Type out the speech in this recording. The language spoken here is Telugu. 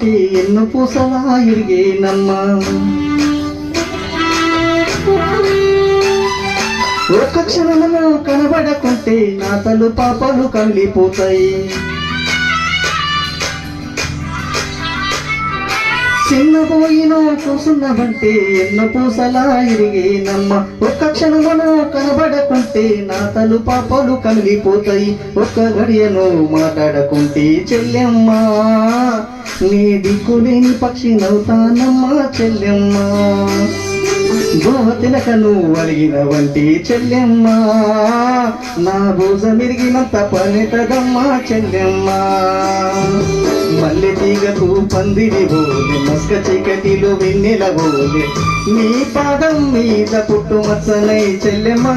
కనబడకుంటే ఎన్ను పూసలా ఇరిగేనమ్మా. ఒక్క క్షణములో కనబడకుంటే నా తలు పాపలు కమిలిపోతాయి. చిన్నపోయినో కూసున్నవంటే ఎన్నో పూసలా ఇరిగేనమ్మ. ఒక్క క్షణమును కనబడకుంటే నా తలు పాపలు కమిలిపోతాయి. ఒక్క గడియను మాట్లాడకుంటే చెల్లెమ్మా నీ దిక్కులేని పక్షి నవ్వుతానమ్మా చెల్లెమ్మా. గోవ తిలకను అలిగిన వంటి చెల్లెమ్మా నా బూజ మిరిగినంత పనితదమ్మా చెల్లెమ్మా. మల్లె తీగకు పందిరి బోలే మస్క చీకటిలో వెన్నెల బోలే నీ పాదం మీద పుట్టు మచ్చనై చెల్లెమ్మా.